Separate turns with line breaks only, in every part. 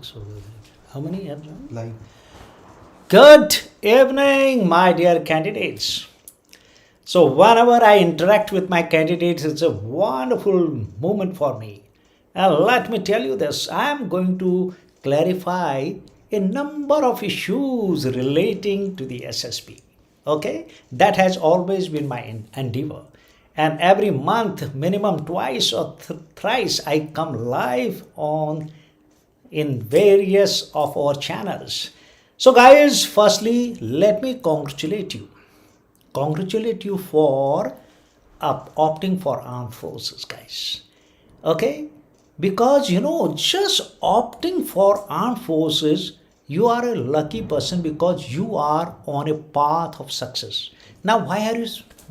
6 over. How many have joined?
Live.
Good evening, my dear candidates. So, whenever I interact with my candidates, it's a wonderful moment for me. And let me tell you this, I am going to clarify a number of issues relating to the SSB. Okay, that has always been my endeavor. And every month, minimum twice or thrice, I come live on in various of our channels. So, guys, firstly, let me congratulate you. Congratulate you for opting for armed forces, guys. Okay? Because just opting for armed forces, you are a lucky person because you are on a path of success. Now, why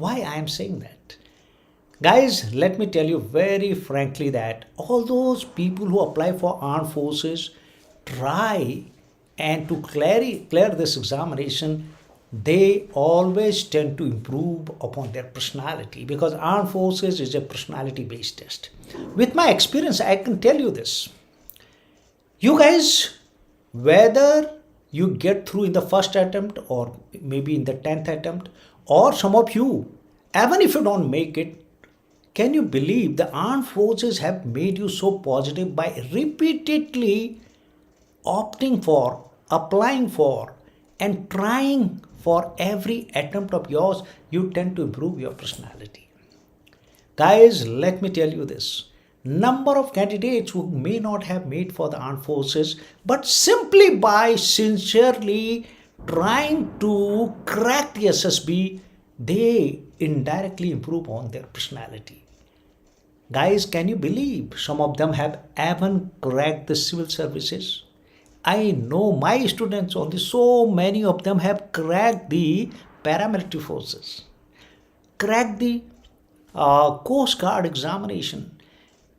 I am saying that? Guys, let me tell you very frankly that all those people who apply for armed forces try and to clear this examination, they always tend to improve upon their personality because armed forces is a personality based test. With my experience, I can tell you this. You guys, whether you get through in the first attempt or maybe in the 10th attempt, or some of you, even if you don't make it, can you believe the armed forces have made you so positive by repeatedly opting for, applying for, and trying for every attempt of yours? You tend to improve your personality. Guys, let me tell you this. Number of candidates who may not have made for the armed forces, but simply by sincerely trying to crack the SSB, they indirectly improve on their personality. Guys, can you believe some of them have even cracked the civil services? I know my students only, so many of them have cracked the paramilitary forces, cracked the Coast Guard examination,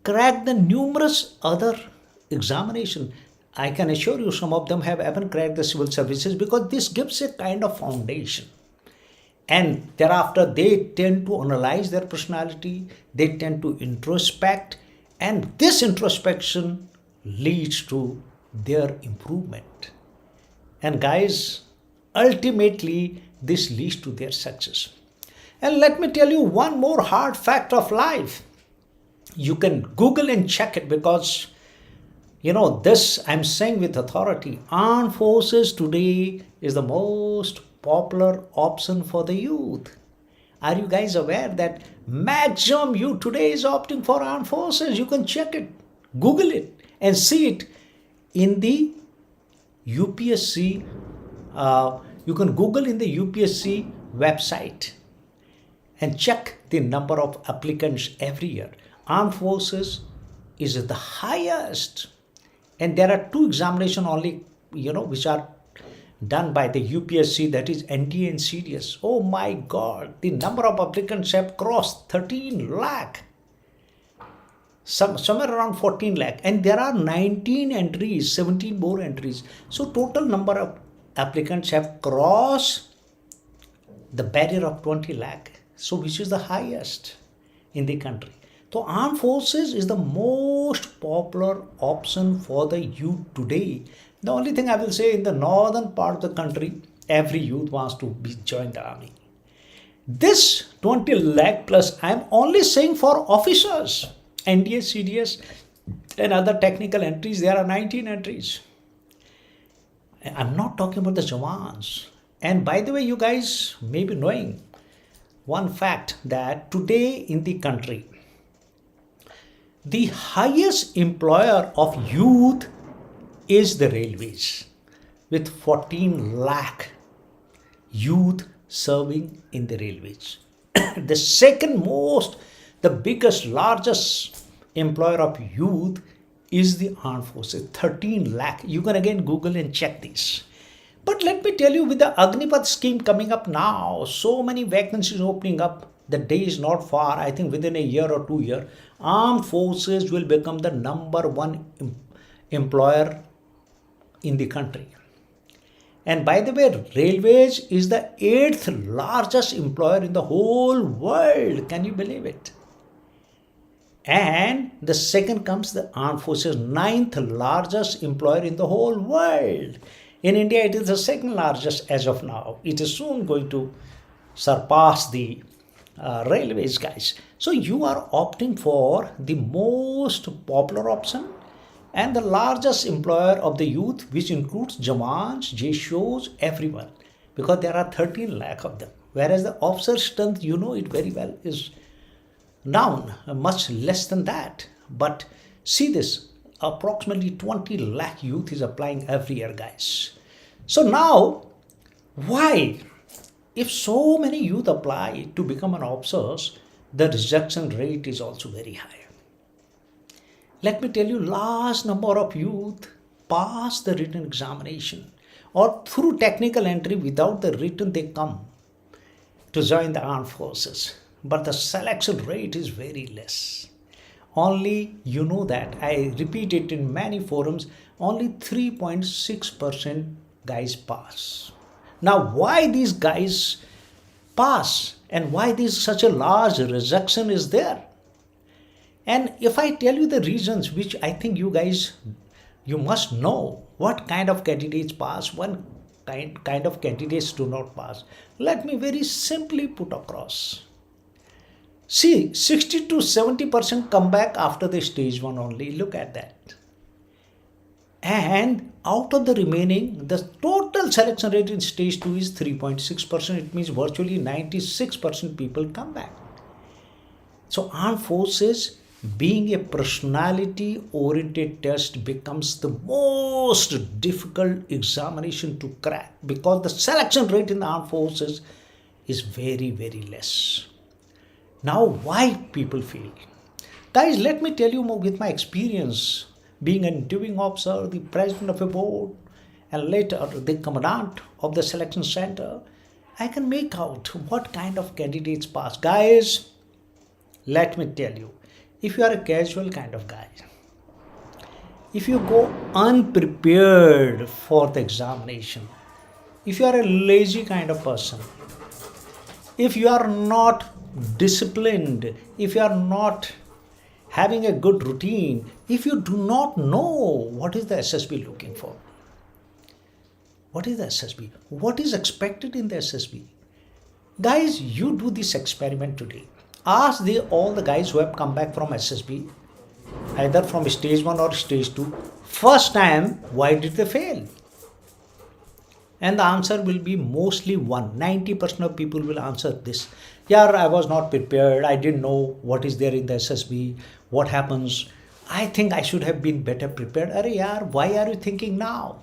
cracked the numerous other examination. I can assure you some of them have even cracked the civil services because this gives a kind of foundation. And thereafter, they tend to analyze their personality, they tend to introspect, and this introspection leads to their improvement. And guys, ultimately, this leads to their success. And let me tell you one more hard fact of life. You can Google and check it because this I'm saying with authority. Armed forces today is the most popular option for the youth. Are you guys aware that maximum youth today is opting for armed forces? You can check it, Google it, and see it in the UPSC. You can Google in the UPSC website and check the number of applicants every year. Armed forces is the highest, and there are two examinations only, which are done by the UPSC, that is NDA and CDS. Oh my God, the number of applicants have crossed 13 lakh. Somewhere around 14 lakh. And there are 19 entries, 17 more entries. So total number of applicants have crossed the barrier of 20 lakh. So which is the highest in the country. So armed forces is the most popular option for the youth today. The only thing I will say, in the northern part of the country, every youth wants to join the army. This 20 lakh plus, I am only saying for officers, NDA, CDS, and other technical entries, there are 19 entries. I'm not talking about the Jawans. And by the way, you guys may be knowing one fact that today in the country, the highest employer of youth is the railways, with 14 lakh youth serving in the railways. The second most, the biggest, largest employer of youth is the armed forces, 13 lakh. You can again Google and check this. But let me tell you, with the Agnipath scheme coming up now, so many vacancies opening up, the day is not far. I think within a year or 2 years, armed forces will become the number one employer in the country. And by the way, railways is the 8th largest employer in the whole world. Can you believe it? And the second comes the armed forces, ninth largest employer in the whole world. In India, it is the second largest as of now. It is soon going to surpass the railways, guys. So you are opting for the most popular option and the largest employer of the youth, which includes Jawans, JSOs, everyone, because there are 13 lakh of them. Whereas the officer strength, you know it very well, is down, much less than that. But see this, approximately 20 lakh youth is applying every year, guys. So now, why? If so many youth apply to become an officer, the rejection rate is also very high. Let me tell you, large number of youth pass the written examination or through technical entry without the written they come to join the armed forces. But the selection rate is very less. Only, you know that, I repeat it in many forums, only 3.6% guys pass. Now, why these guys pass and why this such a large rejection is there? And if I tell you the reasons, which I think you guys, you must know what kind of candidates pass, one kind of candidates do not pass. Let me very simply put across. See, 60 to 70% come back after the stage 1 only. Look at that. And out of the remaining, the total selection rate in stage 2 is 3.6%. It means virtually 96% people come back. So armed forces, being a personality oriented test, becomes the most difficult examination to crack because the selection rate in the armed forces is very, very less. Now, why people fail? Guys, let me tell you more with my experience being an interviewing officer, the president of a board, and later the commandant of the selection center. I can make out what kind of candidates pass. Guys, let me tell you, if you are a casual kind of guy, if you go unprepared for the examination, if you are a lazy kind of person, if you are not disciplined, if you are not having a good routine, if you do not know what is the SSB looking for, what is the SSB, what is expected in the SSB, guys, you do this experiment today. Ask all the guys who have come back from SSB, either from stage 1 or stage 2, first time, why did they fail? And the answer will be mostly 90% of people will answer this. Yeah, I was not prepared. I didn't know what is there in the SSB, what happens. I think I should have been better prepared. Arey yaar, why are you thinking now?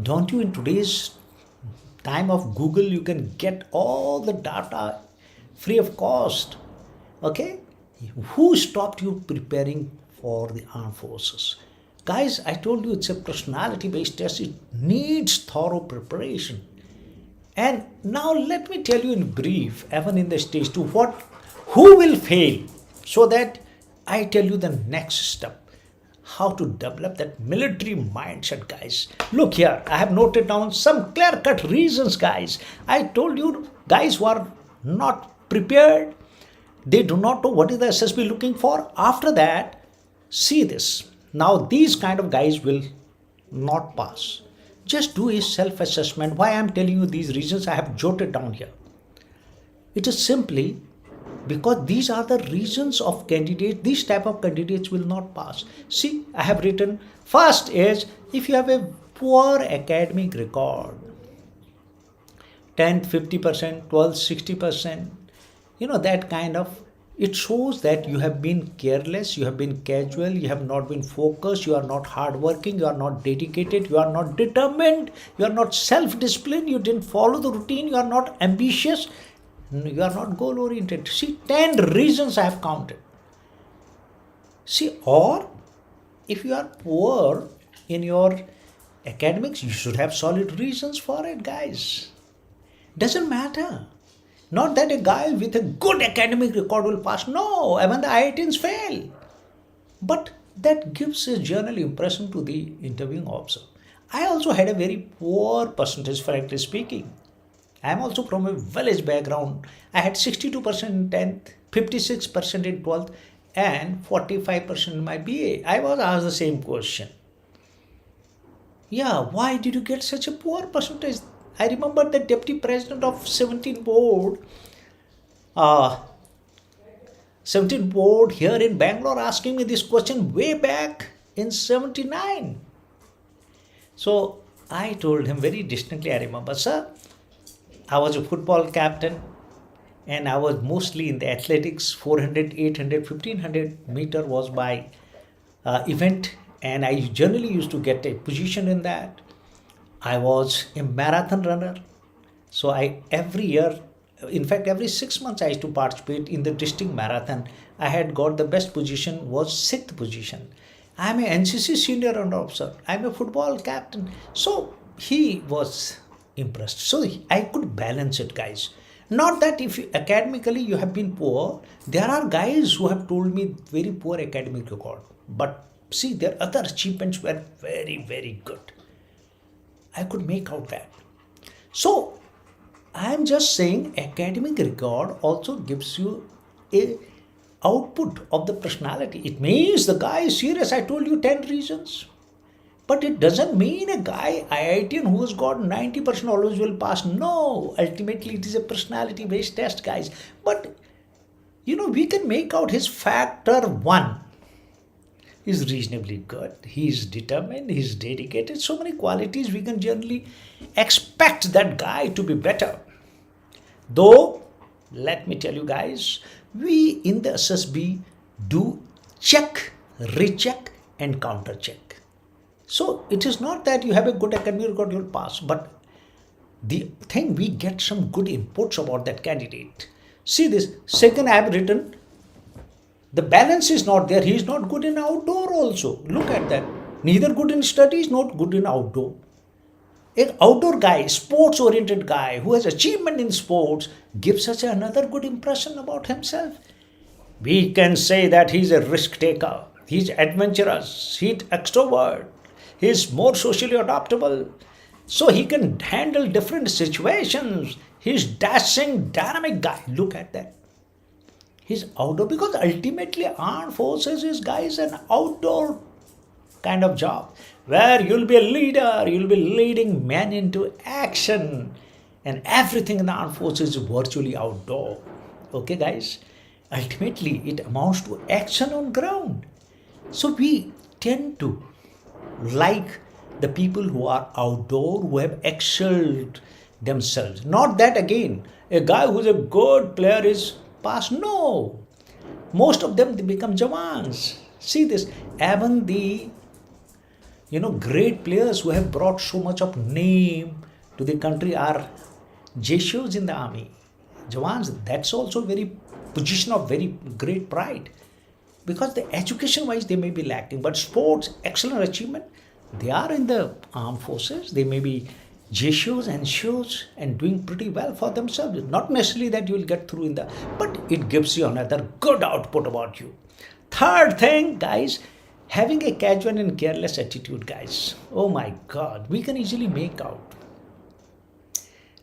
Don't you, in today's time of Google, you can get all the data free of cost. Okay? Who stopped you preparing for the armed forces? Guys, I told you it's a personality-based test. It needs thorough preparation. And now let me tell you in brief, even in the stage 2, who will fail, so that I tell you the next step, how to develop that military mindset, guys. Look here, I have noted down some clear-cut reasons, guys. I told you, guys who are not prepared, they do not know what is the SSB looking for. After that, see this. Now, these kind of guys will not pass. Just do a self-assessment. Why I am telling you these reasons, I have jotted down here. It is simply because these are the reasons of candidates. These type of candidates will not pass. See, I have written, first is, if you have a poor academic record, 10th 50%, 12th 60%, that kind of, it shows that you have been careless, you have been casual, you have not been focused, you are not hardworking, you are not dedicated, you are not determined, you are not self-disciplined, you didn't follow the routine, you are not ambitious, you are not goal-oriented. See, 10 reasons I have counted. See, or if you are poor in your academics, you should have solid reasons for it, guys. Doesn't matter. Not that a guy with a good academic record will pass. No, even the IITs fail. But that gives a general impression to the interviewing officer. I also had a very poor percentage, frankly speaking. I'm also from a village background. I had 62% in 10th, 56% in 12th, and 45% in my BA. I was asked the same question. Yeah, why did you get such a poor percentage? I remember the deputy president of 17 board, uh, 17 board here in Bangalore asking me this question way back in 79. So I told him very distinctly, I remember, sir, I was a football captain and I was mostly in the athletics. 400, 800, 1500 meter was my event, and I generally used to get a position in that. I was a marathon runner, so I every year, in fact, every 6 months I used to participate in the district marathon. I had got the best position was sixth position. I'm a NCC senior under officer. I'm a football captain. So he was impressed. So I could balance it, guys. Not that if academically you have been poor, there are guys who have told me very poor academic record. But see, their other achievements were very, very good. I could make out that. So I'm just saying academic record also gives you a output of the personality. It means the guy is serious. I told you 10 reasons. But it doesn't mean a guy, IITian who has got 90% always will pass. No, ultimately it is a personality based test, guys. But we can make out his factor one is reasonably good. He's determined, he's dedicated. So many qualities we can generally expect that guy to be better. Though, let me tell you guys, we in the SSB do check, recheck, and counter check. So it is not that you have a good academic record, you'll pass, but the thing we get some good inputs about that candidate. See this, second I have written, the balance is not there. He is not good in outdoor also. Look at that. Neither good in studies, not good in outdoor. An outdoor guy, sports oriented guy who has achievement in sports gives us another good impression about himself. We can say that he's a risk taker, he's adventurous, he's extrovert, he's more socially adaptable, so he can handle different situations. He's dashing, dynamic guy. Look at that. He's outdoor because ultimately armed forces is guys an outdoor kind of job where you'll be a leader, you'll be leading men into action, and everything in the armed forces is virtually outdoor. Okay, guys? Ultimately, it amounts to action on ground. So we tend to like the people who are outdoor, who have excelled themselves. Not that again, a guy who's a good player is pass. No. Most of them they become jawans. See this. Even the great players who have brought so much of name to the country are JSOs in the army. Jawans, that's also very position of very great pride. Because the education wise they may be lacking, but sports, excellent achievement, they are in the armed forces. They may be JSOs and shows and doing pretty well for themselves. Not necessarily that you will get through in the, but it gives you another good output about you. Third thing, guys, having a casual and careless attitude, guys. Oh my God, we can easily make out.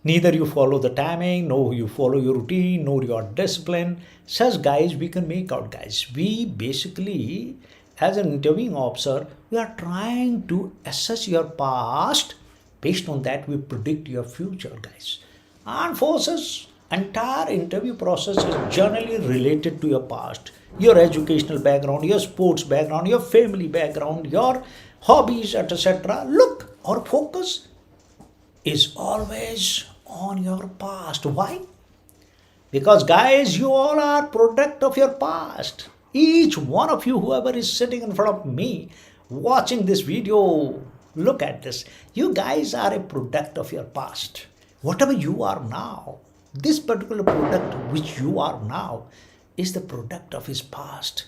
Neither you follow the timing, nor you follow your routine, nor your discipline. Such guys we can make out, guys. We basically, as an interviewing officer, we are trying to assess your past. Based on that, we predict your future, guys. Armed forces, entire interview process is generally related to your past, your educational background, your sports background, your family background, your hobbies, etc. Look, our focus is always on your past. Why? Because guys, you all are product of your past. Each one of you, whoever is sitting in front of me, watching this video, look at this. You guys are a product of your past. Whatever you are now, this particular product which you are now is the product of his past.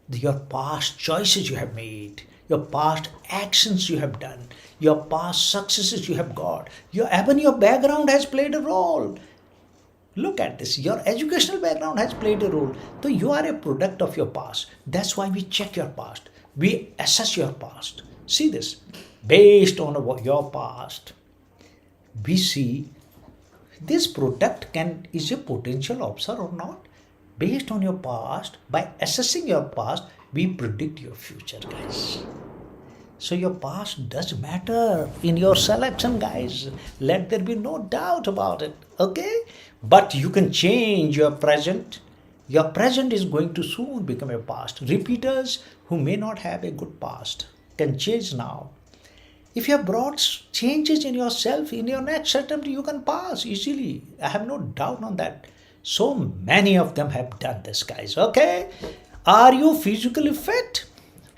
Your past choices you have made, your past actions you have done, your past successes you have got. Even your background has played a role. Look at this. Your educational background has played a role. So you are a product of your past. That's why we check your past. We assess your past. See this. Based on your past, we see this product is a potential officer or not. Based on your past, by assessing your past, we predict your future, guys. So your past does matter in your selection, guys. Let there be no doubt about it. Okay? But you can change your present. Your present is going to soon become a past. Repeaters who may not have a good past can change now. If you have brought changes in yourself, in your next attempt, you can pass easily. I have no doubt on that. So many of them have done this, guys. Okay? Are you physically fit?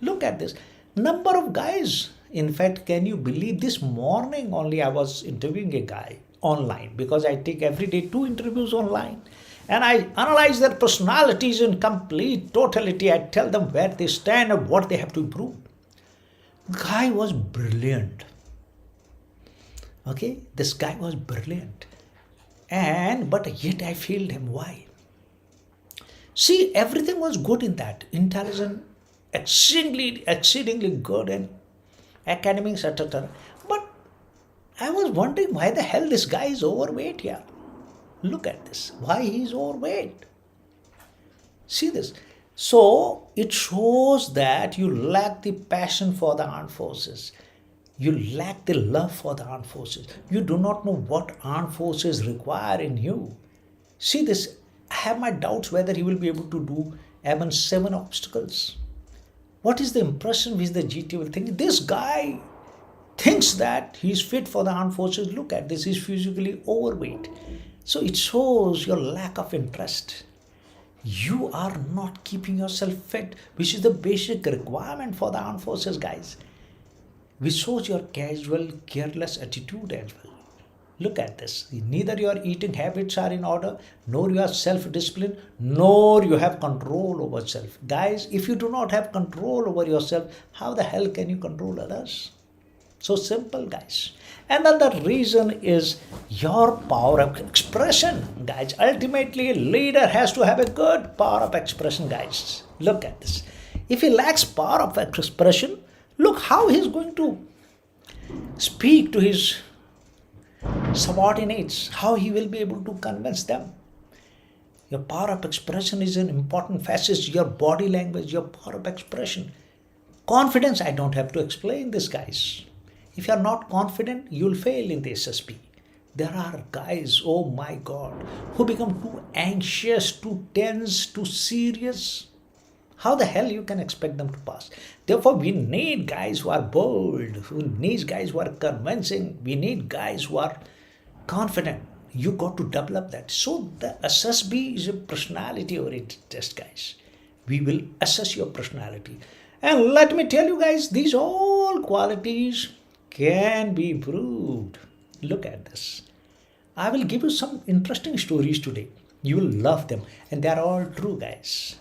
Look at this. Number of guys. In fact, can you believe this morning only I was interviewing a guy online, because I take every day 2 interviews online. And I analyze their personalities in complete totality. I tell them where they stand and what they have to improve. The guy was brilliant. Okay? This guy was brilliant. But yet I failed him. Why? See, everything was good in that. Intelligent, exceedingly good in academics, etc. But I was wondering why the hell this guy is overweight here. Look at this. Why he is overweight? See this. So it shows that you lack the passion for the armed forces. You lack the love for the armed forces. You do not know what armed forces require in you. See this. I have my doubts whether he will be able to do even 7 obstacles. What is the impression which the GT will think? This guy thinks that he is fit for the armed forces. Look at this. He is physically overweight. So it shows your lack of interest. You are not keeping yourself fit, which is the basic requirement for the armed forces, guys. Which shows your casual, careless attitude as well. Look at this. Neither your eating habits are in order, nor you are self-disciplined, nor you have control over self. Guys, if you do not have control over yourself, how the hell can you control others? So simple, guys. Another reason is your power of expression, guys. Ultimately, a leader has to have a good power of expression, guys. Look at this. If he lacks power of expression, look how he's going to speak to his subordinates, how he will be able to convince them. Your power of expression is an important facet, your body language, your power of expression. Confidence, I don't have to explain this, guys. If you are not confident, you will fail in the SSB. There are guys, oh my God, who become too anxious, too tense, too serious. How the hell you can expect them to pass? Therefore, we need guys who are bold, we need guys who are convincing, we need guys who are confident. You got to develop that. So the SSB is a personality-oriented test, guys. We will assess your personality. And let me tell you guys, these all qualities can be improved. Look at this. I will give you some interesting stories today. You will love them. And they are all true, guys.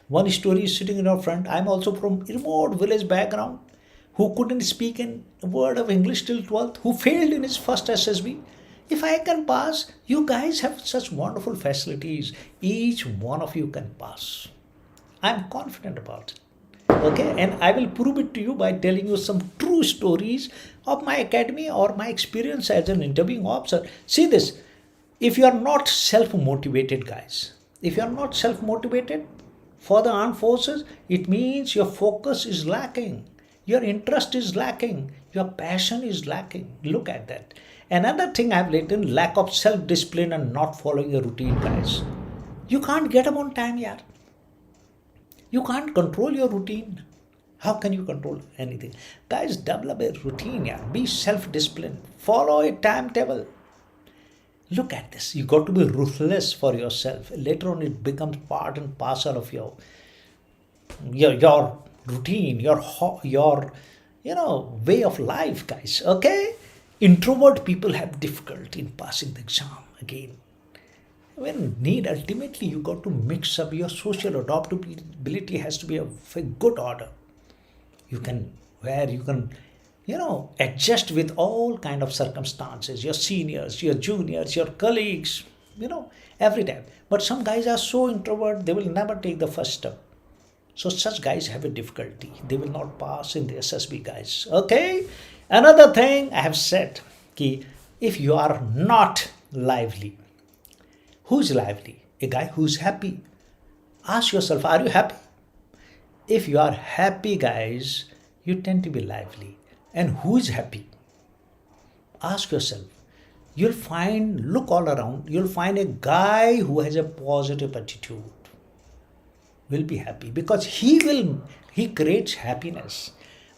One story is sitting in our front. I'm also from a remote village background who couldn't speak a word of English till 12th, who failed in his first SSB. If I can pass, you guys have such wonderful facilities. Each one of you can pass. I'm confident about it. Okay, and I will prove it to you by telling you some true stories of my academy or my experience as an interviewing officer. See this. If you are not self-motivated, guys, if you are not self-motivated for the armed forces, it means your focus is lacking. Your interest is lacking. Your passion is lacking. Look at that. Another thing I've written, lack of self-discipline and not following a routine, guys. You can't get up on time, yaar. You can't control your routine. How can you control anything? Guys, develop a routine, yaar. Be self-disciplined. Follow a timetable. Look at this. You got to be ruthless for yourself. Later on, it becomes part and parcel of your routine, your way of life, guys. Okay? Introvert people have difficulty in passing the exam again. Ultimately, you got to mix up your social adaptability has to be of a good order. You can adjust with all kind of circumstances, your seniors, your juniors, your colleagues, every time. But some guys are so introvert, they will never take the first step. So such guys have a difficulty. They will not pass in the SSB, guys. Okay? Another thing I have said, if you are not lively. Who's lively? A guy who's happy. Ask yourself, are you happy? If you are happy, guys, you tend to be lively. And who's happy? Ask yourself. Look all around, you'll find a guy who has a positive attitude will be happy because he creates happiness.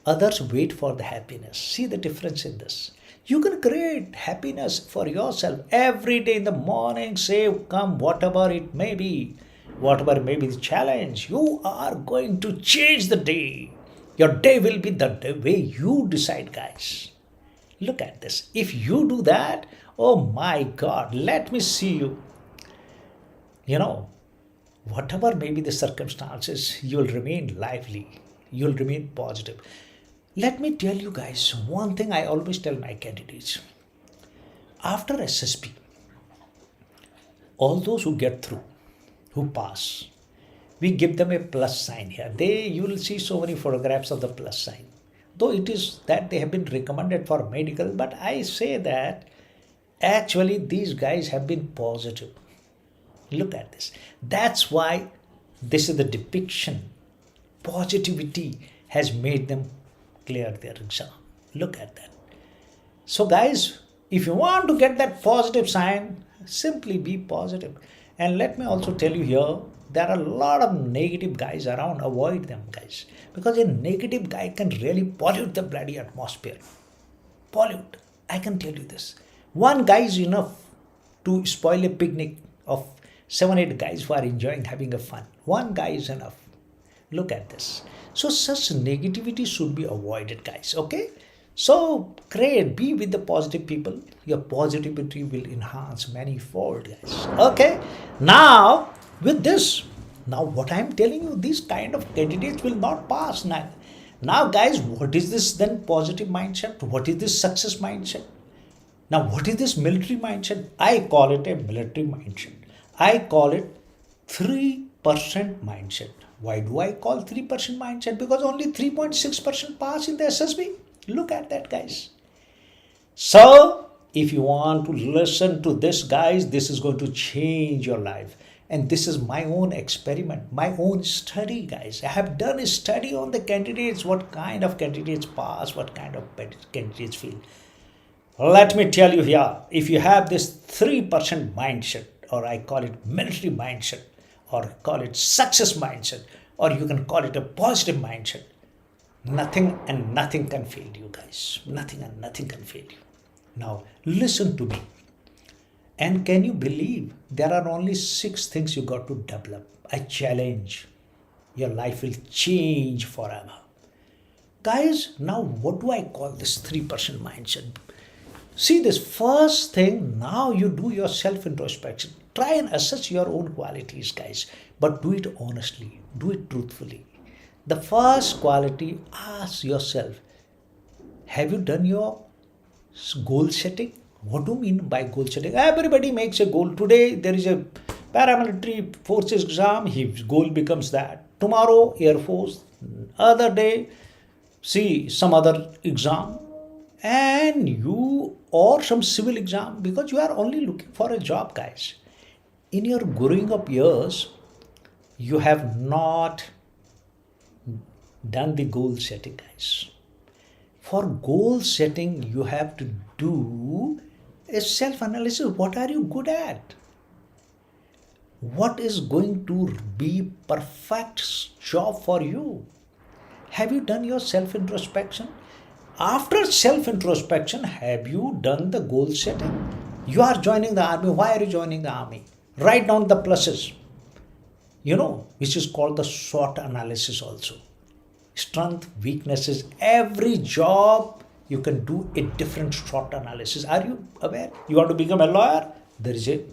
Others wait for the happiness. See the difference in this. You can create happiness for yourself every day in the morning, say, come, whatever may be the challenge, you are going to change the day. Your day will be the way you decide, guys. Look at this. If you do that, oh my God, let me see you. You know, whatever may be the circumstances, you'll remain lively. You'll remain positive. Let me tell you guys one thing I always tell my candidates. After SSB, all those who get through, who pass, we give them a plus sign here. You will see so many photographs of the plus sign. Though it is that they have been recommended for medical, but I say that actually these guys have been positive. Look at this. That's why this is the depiction. Positivity has made them clear their exam. Look at that. So, guys, if you want to get that positive sign, simply be positive. And let me also tell you here, there are a lot of negative guys around. Avoid them, guys. Because a negative guy can really pollute the bloody atmosphere. Pollute. I can tell you this. One guy is enough to spoil a picnic of 7-8 guys who are enjoying having a fun. One guy is enough. Look at this. So such negativity should be avoided, guys. Okay? So be with the positive people. Your positivity will enhance manifold, guys. Okay? Now, with this, now what I am telling you, these kind of candidates will not pass now. Now, guys, what is this then positive mindset? What is this success mindset? Now, what is this military mindset? I call it a military mindset. I call it 3% mindset. Why do I call 3% mindset? Because only 3.6% pass in the SSB. Look at that, guys. So, if you want to listen to this, guys, this is going to change your life. And this is my own experiment, my own study, guys. I have done a study on the candidates, what kind of candidates pass, what kind of candidates fail. Let me tell you here, if you have this 3% mindset, or I call it military mindset, or call it success mindset, or you can call it a positive mindset, nothing and nothing can fail you, guys. Nothing and nothing can fail you. Now, listen to me. And can you believe there are only 6 things you got to develop? I challenge. Your life will change forever. Guys, now what do I call this 3% mindset? See, this first thing, now you do your self-introspection. Try and assess your own qualities, guys. But do it honestly. Do it truthfully. The first quality, ask yourself, have you done your goal setting? What do you mean by goal setting? Everybody makes a goal. Today there is a paramilitary forces exam, his goal becomes that. Tomorrow Air Force, other day, see some other exam, and you or some civil exam, because you are only looking for a job, guys. In your growing up years, you have not done the goal setting, guys. For goal setting, you have to do a self-analysis. What are you good at? What is going to be perfect job for you? Have you done your self-introspection? After self-introspection, have you done the goal setting? You are joining the army. Why are you joining the army? Write down the pluses, which is called the SWOT analysis also. Strength, weaknesses, every job you can do a different SWOT analysis. Are you aware? You want to become a lawyer? There is a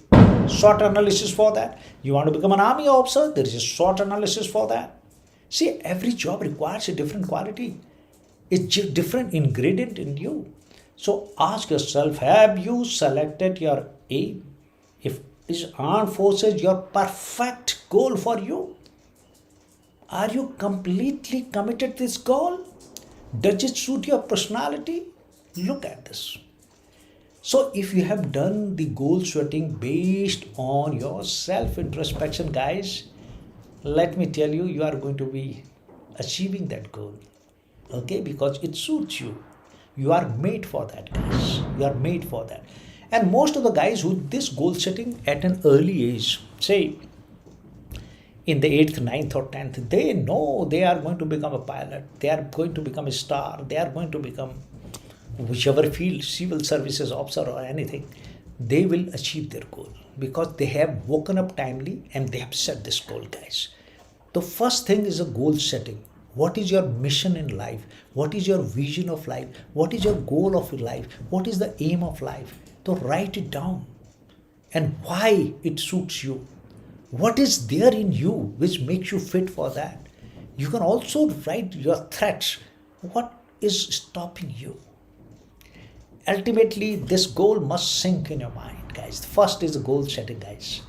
SWOT analysis for that. You want to become an army officer? There is a SWOT analysis for that. See, every job requires a different quality. It's a different ingredient in you. So ask yourself, have you selected your aim? If is armed forces your perfect goal for you? Are you completely committed to this goal? Does it suit your personality? Look at this. So if you have done the goal setting based on your self introspection, guys, let me tell you, you are going to be achieving that goal. Okay, because it suits you. You are made for that, guys. You are made for that. And most of the guys who this goal setting at an early age, say in the 8th, ninth, or 10th, they know they are going to become a pilot, they are going to become a star, they are going to become whichever field, civil services officer or anything. They will achieve their goal because they have woken up timely and they have set this goal, guys. The first thing is a goal setting. What is your mission in life? What is your vision of life? What is your goal of life? What is the aim of life? So write it down, and why it suits you. What is there in you which makes you fit for that? You can also write your threats. What is stopping you? Ultimately, this goal must sink in your mind, guys. The first is the goal setting, guys.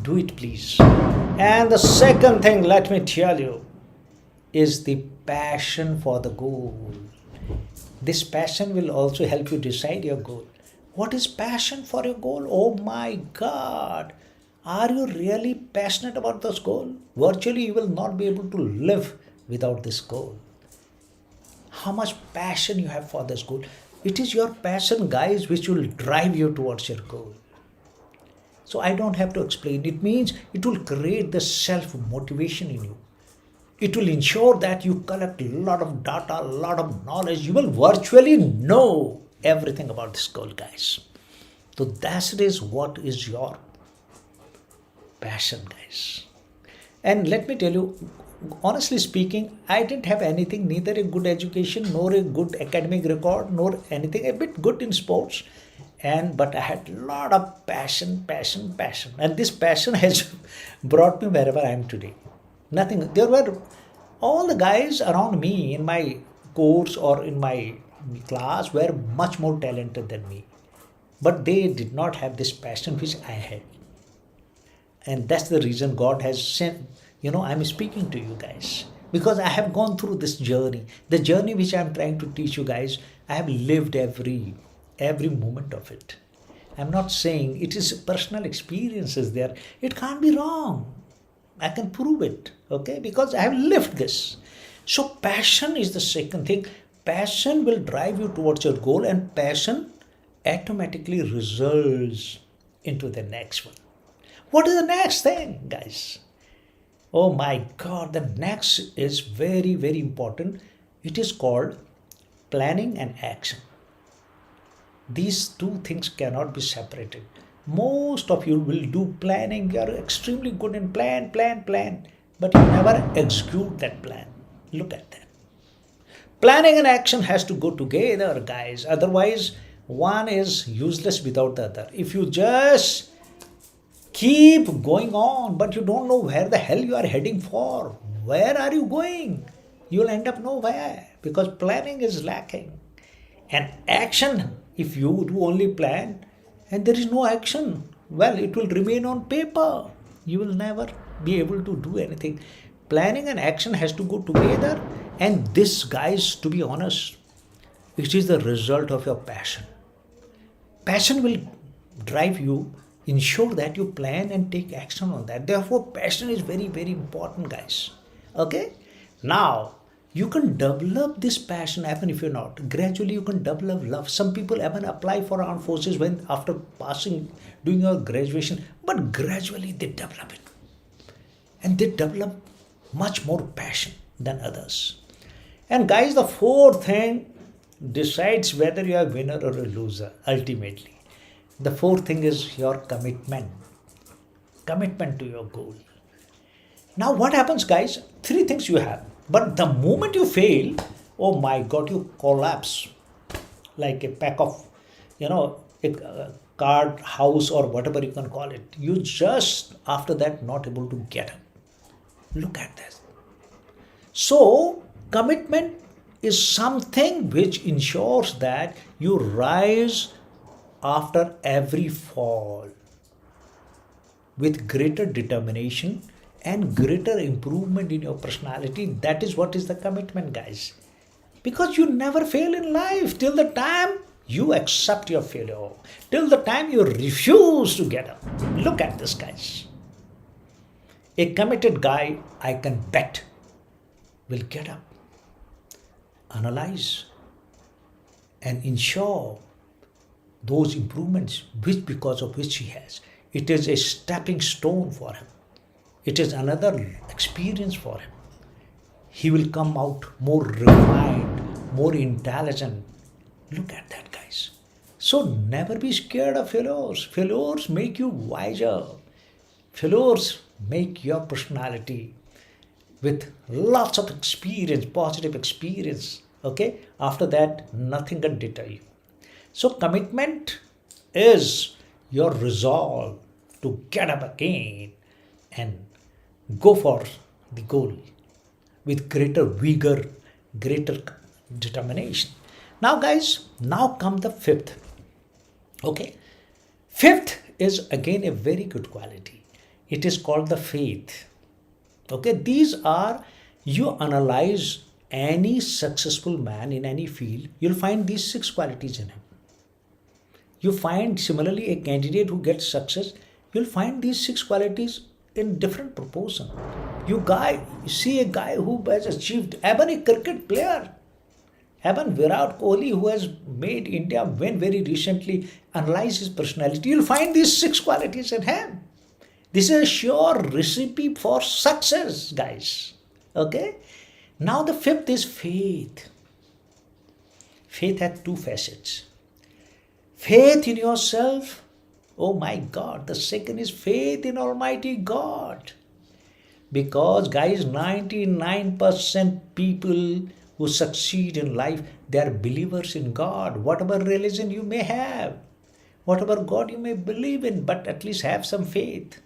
Do it, please. And the second thing, let me tell you, is the passion for the goal. This passion will also help you decide your goal. What is passion for your goal? Oh my God. Are you really passionate about this goal? Virtually, you will not be able to live without this goal. How much passion you have for this goal? It is your passion, guys, which will drive you towards your goal. So I don't have to explain. It means it will create the self-motivation in you. It will ensure that you collect a lot of data, a lot of knowledge. You will virtually know everything about this goal, guys. So that is what is your passion, guys. And let me tell you, honestly speaking, I didn't have anything, neither a good education, nor a good academic record, nor anything, a bit good in sports. But I had a lot of passion. And this passion has brought me wherever I am today. Nothing. There were all the guys around me in my course or in my class were much more talented than me. But they did not have this passion which I had. And that's the reason God has sent, I'm speaking to you guys. Because I have gone through this journey. The journey which I'm trying to teach you guys, I have lived every moment of it. I'm not saying it is personal experiences there. It can't be wrong. I can prove it, okay? Because I have lived this. So passion is the second thing. Passion will drive you towards your goal, and passion automatically results into the next one. What is the next thing, guys? Oh my God, the next is very, very important. It is called planning and action. These two things cannot be separated. Most of you will do planning. You are extremely good in plan, but you never execute that plan. Look at that. Planning and action has to go together, guys. Otherwise, one is useless without the other. If you just keep going on, but you don't know where the hell you are heading for, where are you going? You'll end up nowhere because planning is lacking. And action, if you do only plan and there is no action, well, it will remain on paper. You will never be able to do anything. Planning and action has to go together. And this, guys, to be honest, it is the result of your passion. Passion will drive you, ensure that you plan and take action on that. Therefore, passion is very, very important, guys. Okay? Now, you can develop this passion even if you're not. Gradually, you can develop love. Some people even apply for armed forces when after doing your graduation, but gradually they develop it. And they develop much more passion than others. And guys, the fourth thing decides whether you are a winner or a loser, ultimately. The fourth thing is your commitment. Commitment to your goal. Now what happens, guys? Three things you have. But the moment you fail, oh my God, you collapse like a pack of, a card house or whatever you can call it. You just, after that, not able to get up. Look at this. So, commitment is something which ensures that you rise after every fall with greater determination and greater improvement in your personality. That is what is the commitment, guys. Because you never fail in life till the time You accept your failure till the time you refuse to get up. Look at this, guys. A committed guy, I can bet, will get up, analyze, and ensure those improvements which because of which he has. It is a stepping stone for him. It is another experience for him. He will come out more refined, more intelligent. Look at that, guys. So never be scared of failures. Failures make you wiser. Failures make your personality with lots of experience, positive experience. Okay? After that, nothing can deter you. So commitment is your resolve to get up again and go for the goal with greater vigor, greater determination. Now, guys, now come the fifth. Okay, fifth is again a very good quality. It is called the faith. Okay, these are, you analyze any successful man in any field, you'll find these six qualities in him. You find similarly a candidate who gets success, you'll find these six qualities in different proportion. You see a guy who has achieved, even a cricket player, even Virat Kohli, who has made India win very recently, analyze his personality, you'll find these six qualities in him. This is a sure recipe for success, guys. Okay? Now the fifth is faith. Faith has two facets. Faith in yourself. Oh my God. The second is faith in Almighty God. Because, guys, 99% people who succeed in life, they are believers in God. Whatever religion you may have, whatever God you may believe in, but at least have some faith.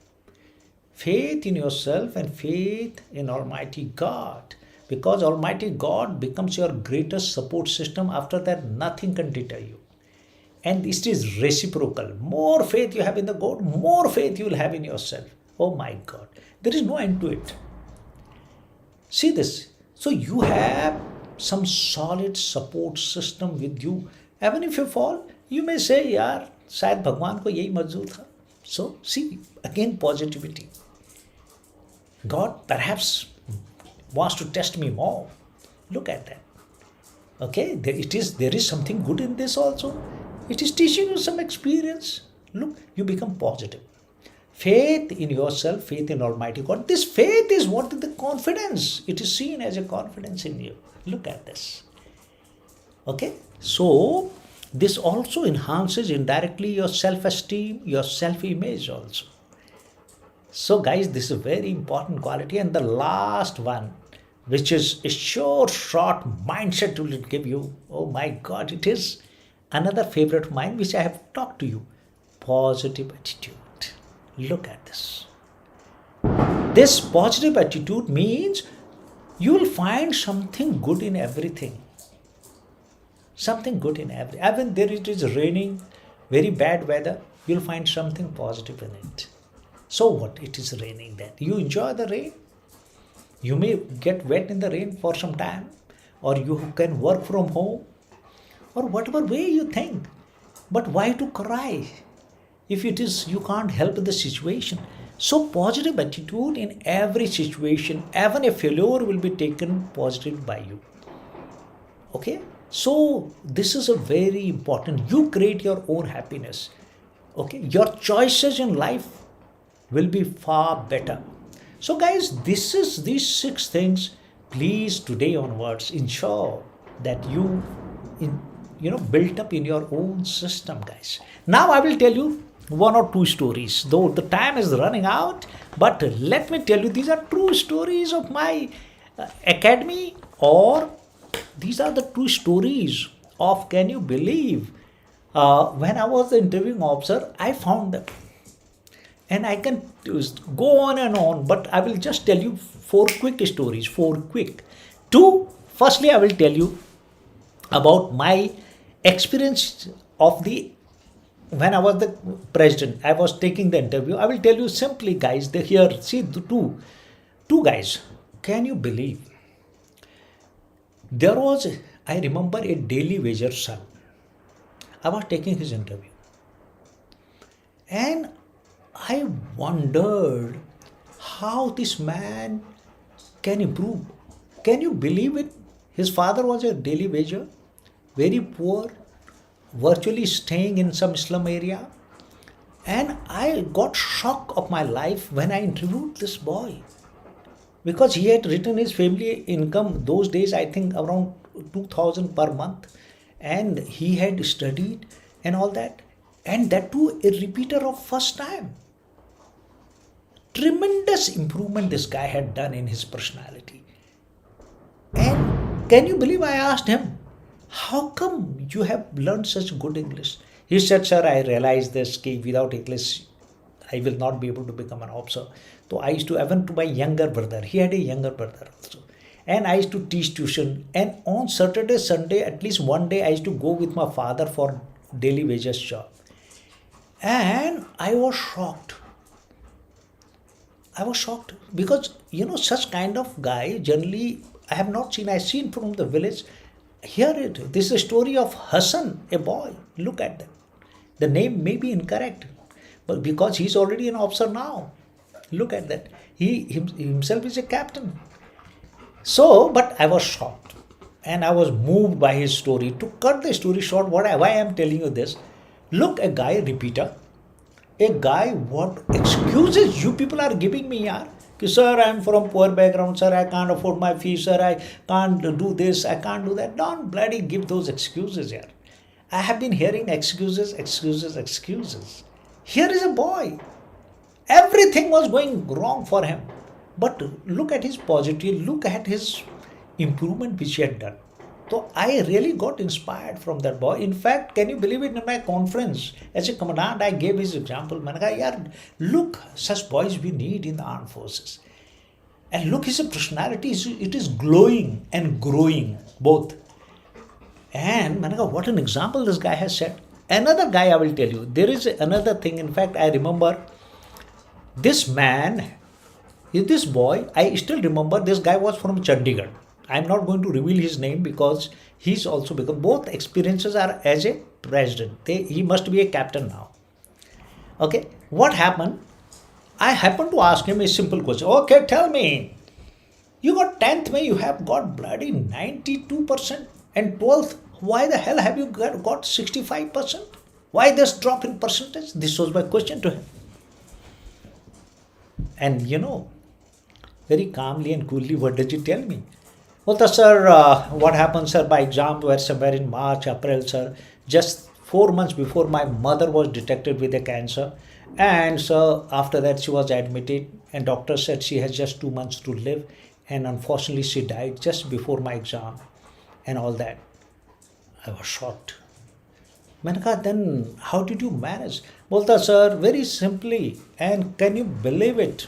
Faith in yourself and faith in Almighty God. Because Almighty God becomes your greatest support system. After that, nothing can deter you. And it is reciprocal. More faith you have in the God, more faith you will have in yourself. Oh my God. There is no end to it. See this. So you have some solid support system with you. Even if you fall, you may say, यार शायद भगवान को यही मंजूर था. So see, again positivity. God perhaps wants to test me more. Look at that. Okay, there is something good in this also. It is teaching you some experience. Look, you become positive. Faith in yourself, faith in Almighty God. This faith is what is the confidence. It is seen as a confidence in you. Look at this. Okay, so this also enhances indirectly your self-esteem, your self-image also. So guys, this is a very important quality. And the last one, which is a short mindset will give you. Oh my God, it is another favorite of mine, which I have talked to you. Positive attitude. Look at this. This positive attitude means you will find something good in everything. Something good in everything. Even there it is raining, very bad weather, you'll find something positive in it. So what? It is raining then. You enjoy the rain. You may get wet in the rain for some time, or you can work from home, or whatever way you think. But why to cry? If it is, you can't help the situation. So positive attitude in every situation, even a failure will be taken positive by you. Okay? So this is a very important. You create your own happiness. Okay? Your choices in life will be far better. So guys, these six things, please today onwards ensure that you built up in your own system, guys. Now I will tell you one or two stories, though the time is running out, but let me tell you, these are true stories of my academy, or these are the true stories of, can you believe, when I was the interviewing officer, I found them. And I can go on and on, but I will just tell you four quick stories, Firstly, I will tell you about my experience of when I was the president, I was taking the interview. I will tell you simply, guys, see the two guys. Can you believe? There was, I remember, a daily wager son. I was taking his interview. And I wondered how this man can improve. Can you believe it? His father was a daily wager, very poor, virtually staying in some slum area. And I got shock of my life when I interviewed this boy because he had written his family income those days, I think around 2000 per month, and he had studied and all that, and that too a repeater of first time. Tremendous improvement this guy had done in his personality. And can you believe I asked him, how come you have learned such good English? He said, sir, I realized this key without English I will not be able to become an officer. So I used to, even to my younger brother, he had a younger brother also. And I used to teach tuition. And on Saturday, Sunday, at least one day, I used to go with my father for daily wages job. And I was shocked. I was shocked because, such kind of guy generally I have not seen. I seen from the village. Hear it. This is a story of Hassan, a boy. Look at that. The name may be incorrect, but because he's already an officer now. Look at that. He himself is a captain. So, but I was shocked and I was moved by his story. To cut the story short, why I am telling you this? Look, a guy repeater, a guy, what excuses you people are giving me, yaar? Ki, sir, I am from poor background, sir, I can't afford my fees, sir, I can't do this, I can't do that. Don't bloody give those excuses, yaar. I have been hearing excuses, excuses, excuses. Here is a boy. Everything was going wrong for him. But look at his positive, look at his improvement which he had done. So I really got inspired from that boy. In fact, can you believe it, in my conference, as a commandant, I gave his example. Man, yaar, look, such boys we need in the armed forces. And look, his personality, it is glowing and growing, both. And man, what an example this guy has set. Another guy I will tell you, there is another thing. In fact, I remember this man, this boy, I still remember this guy was from Chandigarh. I'm not going to reveal his name because he's also become, both experiences are as a president. He must be a captain now. Okay, what happened? I happened to ask him a simple question. Okay, tell me, you got 10th May, you have got bloody 92%, and 12th, why the hell have you got 65%? Why this drop in percentage? This was my question to him. And very calmly and coolly, what did you tell me? Well, sir, what happened, sir? My exams were somewhere in March, April, sir. Just 4 months before my mother was detected with a cancer. And so after that, she was admitted. And doctor said she has just 2 months to live. And unfortunately, she died just before my exam and all that. I was shocked. Manaka, then how did you manage? Well, sir, very simply. And can you believe it?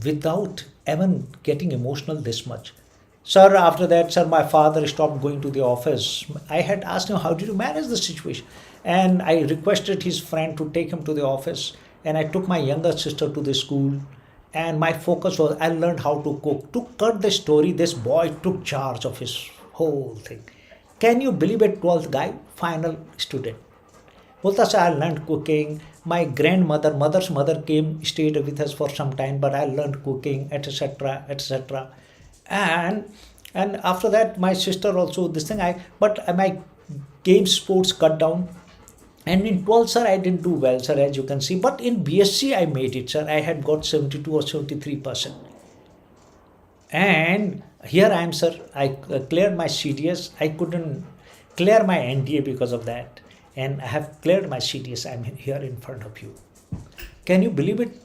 Without even getting emotional this much. Sir, after that, sir, my father stopped going to the office. I had asked him, how did you manage the situation? And I requested his friend to take him to the office. And I took my younger sister to the school. And my focus was, I learned how to cook. To cut the story, this boy took charge of his whole thing. Can you believe it, 12th guy, final student? Well, sir, I learned cooking. My mother's mother stayed with us for some time, but I learned cooking, etc., etc. And after that, my sister also, this thing, but my game sports cut down. And in 12th, sir, I didn't do well, sir, as you can see. But in BSc, I made it, sir. I had got 72 or 73%. And here I am, sir. I cleared my CDS. I couldn't clear my NDA because of that. And I have cleared my CDS. I'm here in front of you. Can you believe it?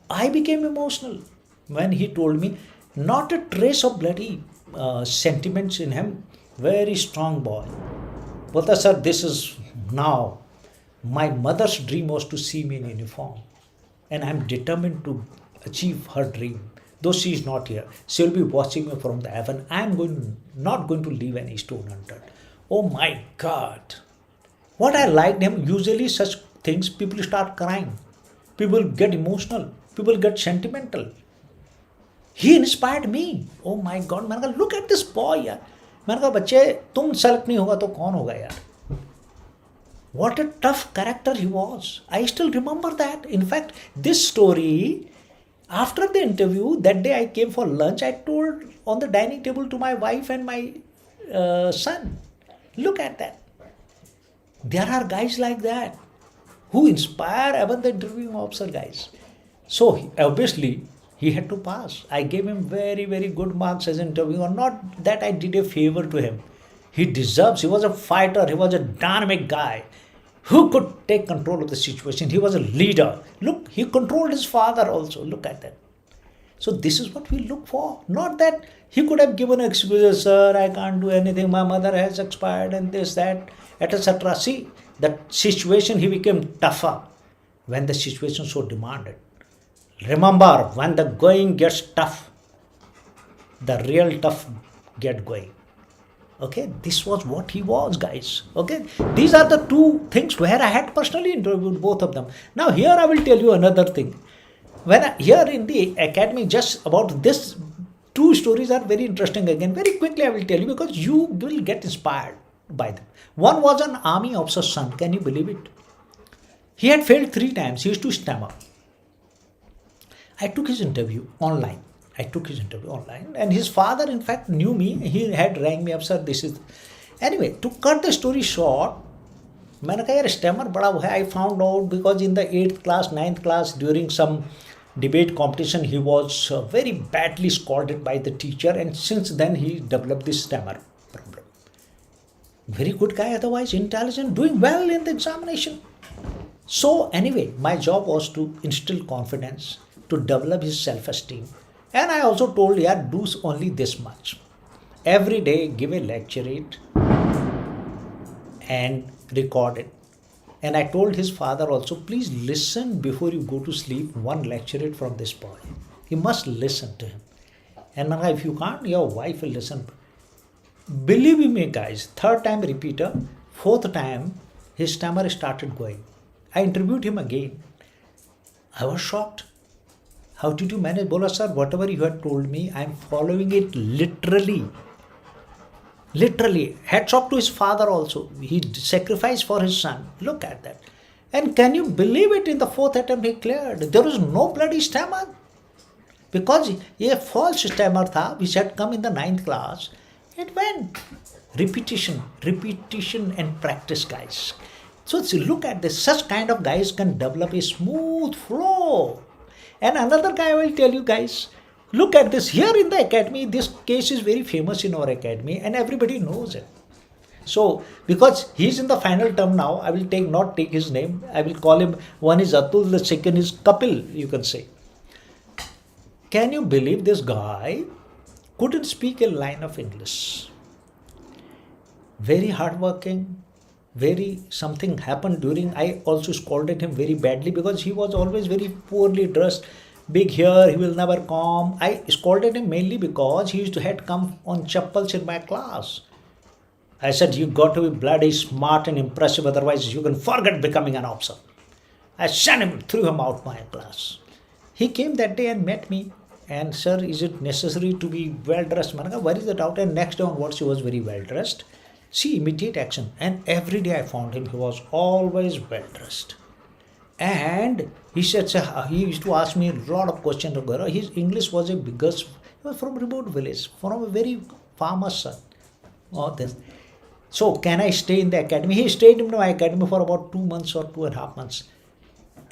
I became emotional when he told me, not a trace of bloody sentiments in him. Very strong boy. But sir, this is now. My mother's dream was to see me in uniform. And I'm determined to achieve her dream. Though she is not here, she'll be watching me from the heaven. I'm not going to leave any stone unturned. Oh my God. What I liked him, usually such things, people start crying. People get emotional. People get sentimental. He inspired me. Oh my God, man, look at this boy. Yeah. मैंने कहा बच्चे तुम select नहीं होगा तो कौन होगा यार. What a tough character he was. I still remember that. In fact, this story, after the interview, that day I came for lunch, I told on the dining table to my wife and my son, look at that. There are guys like that who inspire even the interviewing officer guys. So obviously he had to pass. I gave him very, very good marks as an interviewer. Not that I did a favor to him. He deserves, he was a fighter, he was a dynamic guy who could take control of the situation. He was a leader. Look, he controlled his father also. Look at that. So this is what we look for. Not that he could have given excuses, sir, I can't do anything, my mother has expired and this, that, etc. See, that situation, he became tougher when the situation so demanded. Remember, when the going gets tough, the real tough get going. Okay, this was what he was, guys. Okay, these are the two things where I had personally interviewed both of them. Now here I will tell you another thing. Here in the academy, just about this, two stories are very interesting again. Very quickly I will tell you because you will get inspired by them. One was an army officer's son. Can you believe it? He had failed 3 times. He used to stammer. I took his interview online. And his father in fact knew me. He had rang me up, sir, this is. Anyway, to cut the story short, मैंने कहा यार stammer बड़ा हुआ है. I found out because in the 8th class, 9th class during some debate competition he was very badly scolded by the teacher, and since then he developed this stammer problem. Very good guy, otherwise intelligent, doing well in the examination. So anyway, my job was to instill confidence, to develop his self-esteem. And I also told, yeah, do only this much. Every day give a lecturate and record it. And I told his father also, please listen before you go to sleep, one lecturate from this boy. You must listen to him. And if you can't, your wife will listen. Believe me guys, 3rd time repeater, 4th time, his stammer started going. I interviewed him again. I was shocked. How did you manage? Bola sir, whatever you had told me, I am following it literally. Literally. Hats off to his father also. He sacrificed for his son. Look at that. And can you believe it, in the 4th attempt he cleared. There was no bloody stammer. Because a false stammer tha, which had come in the 9th class, it went. Repetition and practice, guys. So look at this. Such kind of guys can develop a smooth flow. And another guy I will tell you guys, look at this. Here in the academy, this case is very famous in our academy and everybody knows it. So, because he's in the final term now, I will not take his name. I will call him, one is Atul, the second is Kapil, you can say. Can you believe this guy couldn't speak a line of English? Very hardworking, something happened during, I also scolded him very badly because he was always very poorly dressed, big hair, he will never come. I scolded him mainly because he used to had come on chappals in my class. I said, you got to be bloody smart and impressive, otherwise you can forget becoming an officer. I threw him out my class. He came that day and met me. And sir, is it necessary to be well dressed? Where is the doubt? And next day onwards he was very well dressed. See, immediate action. And every day I found him, he was always well dressed. And he said, he used to ask me a lot of questions. His English was a biggest, he was from a remote village, from a very farmer's son. So can I stay in the academy? He stayed in my academy for about 2 months or 2.5 months.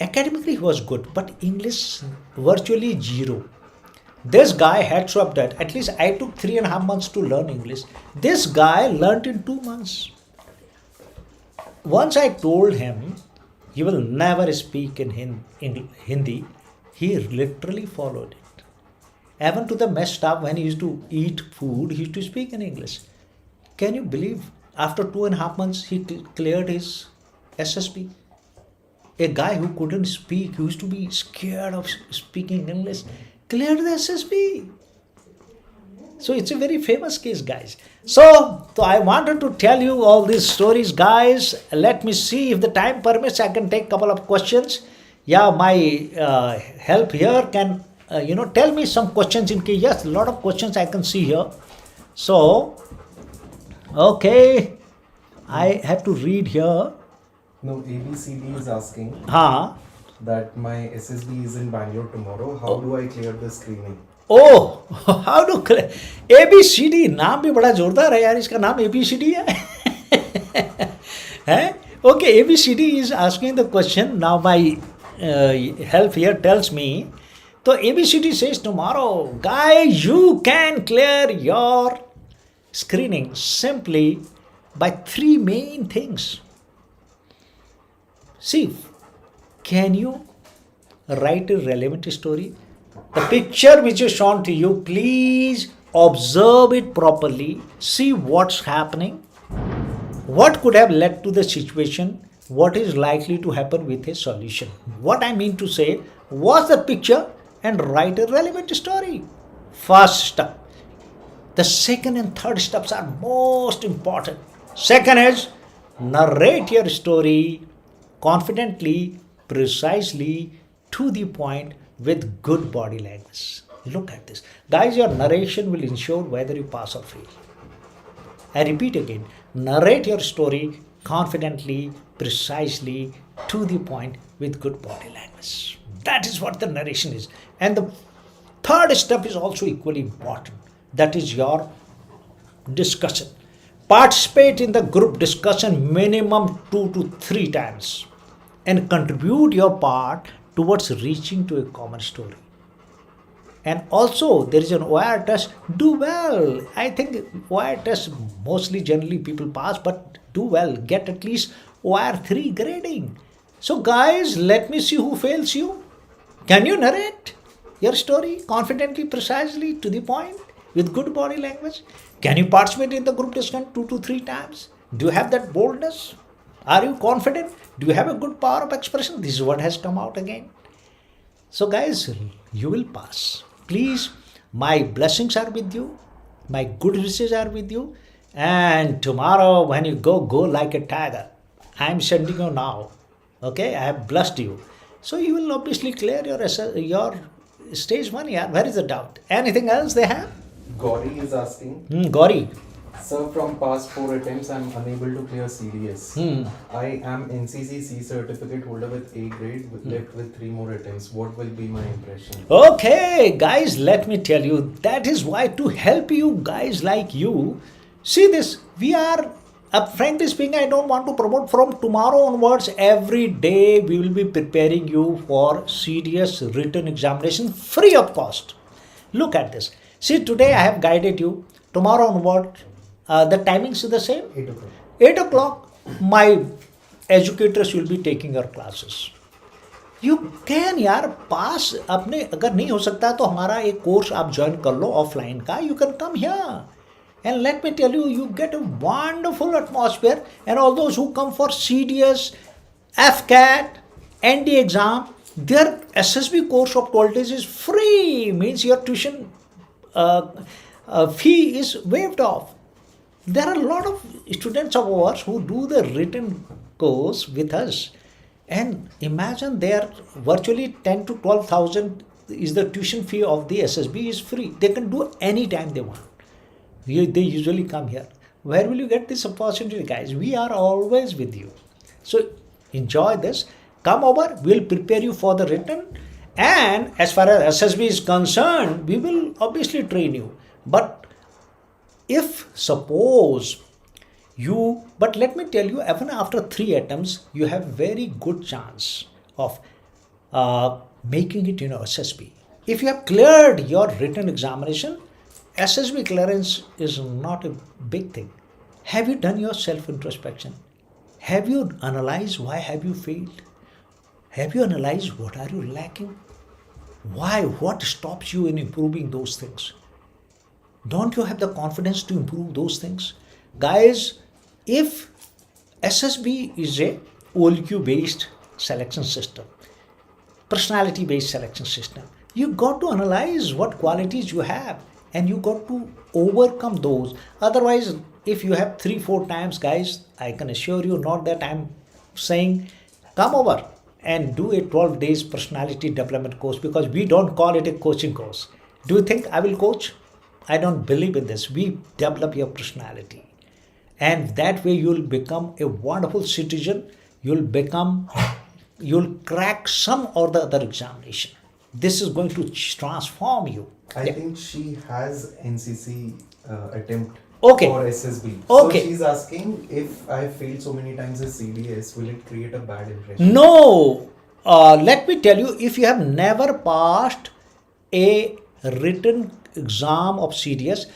Academically he was good, but English virtually zero. This guy had swapped that. At least I took 3.5 months to learn English. This guy learnt in 2 months. Once I told him, you will never speak in Hindi, he literally followed it. Even to the mess staff, when he used to eat food, he used to speak in English. Can you believe? After 2.5 months, he cleared his SSB. A guy who couldn't speak, who used to be scared of speaking English, cleared the SSB. So it's a very famous case, guys. So I wanted to tell you all these stories, guys. Let me see if the time permits, I can take a couple of questions. Yeah, my help here can, tell me some questions in case. Yes, a lot of questions I can see here. So Okay, I have to read here.
No, ABCD is asking
Huh?
that my SSB is in Bangalore tomorrow. How do I clear the screening?
Oh, how do ABCD नाम भी बड़ा जोरदार है यार, इसका नाम ABCD है Okay, ABCD is asking the question. Now my help here tells me. So ABCD says tomorrow, guys, you can clear your screening simply by three main things. See, can you write a relevant story? The picture which is shown to you, please observe it properly, see what's happening, what could have led to the situation, what is likely to happen with a solution. What I mean to say, watch the picture and write a relevant story. First step. The second and third steps are most important. Second is narrate your story confidently, precisely, to the point with good body language. Look at this. Guys, your narration will ensure whether you pass or fail. I repeat again, narrate your story confidently, precisely, to the point with good body language. That is what the narration is. And the third step is also equally important. That is your discussion. Participate in the group discussion minimum 2 to 3 times and contribute your part towards reaching to a common story. And also there is an OIR test. Do well. I think OIR test mostly generally people pass, but do well. Get at least OIR 3 grading. So guys, let me see who fails you. Can you narrate your story confidently, precisely, to the point, with good body language? Can you participate in the group discussion 2 to 3 times? Do you have that boldness? Are you confident? Do you have a good power of expression? This is what has come out again. So guys, you will pass. Please, my blessings are with you. My good wishes are with you. And tomorrow when you go like a tiger. I am sending you now. Okay, I have blessed you. So you will obviously clear your stage 1. Yeah, where is the doubt? Anything else they have?
Gauri is asking,
Gauri.
sir, from past 4 attempts, I am unable to clear CDS. I am NCC C certificate holder with A grade, left with 3 more attempts. What will be my impression?
Okay, guys, let me tell you, that is why to help you guys like you, see this, we are, frankly speaking, I don't want to promote from tomorrow onwards, every day we will be preparing you for serious written examination free of cost. Look at this. See, today I have guided you. Tomorrow onward, the timings is the same.
8 o'clock.
8 o'clock, my educators will be taking your classes. You can यार पास अपने अगर नहीं हो सकता तो हमारा एक course आप ज्वाइन कर लो ऑफलाइन का you can come here and let me tell you you get a wonderful atmosphere and all those who come for CDS, AFCAT, ND exam, their SSB course of 12 days is free, means your tuition fee is waived off. There are a lot of students of ours who do the written course with us. And imagine they are virtually 10 to 12,000 is the tuition fee of the SSB is free. They can do any time they want. They usually come here. Where will you get this opportunity, guys? We are always with you. So enjoy this. Come over. We'll prepare you for the written. And as far as SSB is concerned, we will obviously train you. But if suppose but let me tell you, even after 3 attempts, you have very good chance of making it in SSB. If you have cleared your written examination, SSB clearance is not a big thing. Have you done your self-introspection? Have you analyzed why have you failed? Have you analyzed what are you lacking? Why? What stops you in improving those things? Don't you have the confidence to improve those things? Guys, if SSB is a OLQ based selection system, personality based selection system, you got to analyze what qualities you have and you got to overcome those. Otherwise, if you have 3-4 times, guys, I can assure you, not that I'm saying come over and do a 12 days personality development course, because we don't call it a coaching course. Do you think I will coach? I don't believe in this. We develop your personality. And that way you'll become a wonderful citizen. You'll crack some or the other examination. This is going to transform you.
I
Yeah.
think she has NCC attempt
Okay.
for SSB.
Okay.
So she's asking, if I failed so many times as CDS, will it create a bad impression?
No, let me tell you, if you have never passed a written exam of CDS,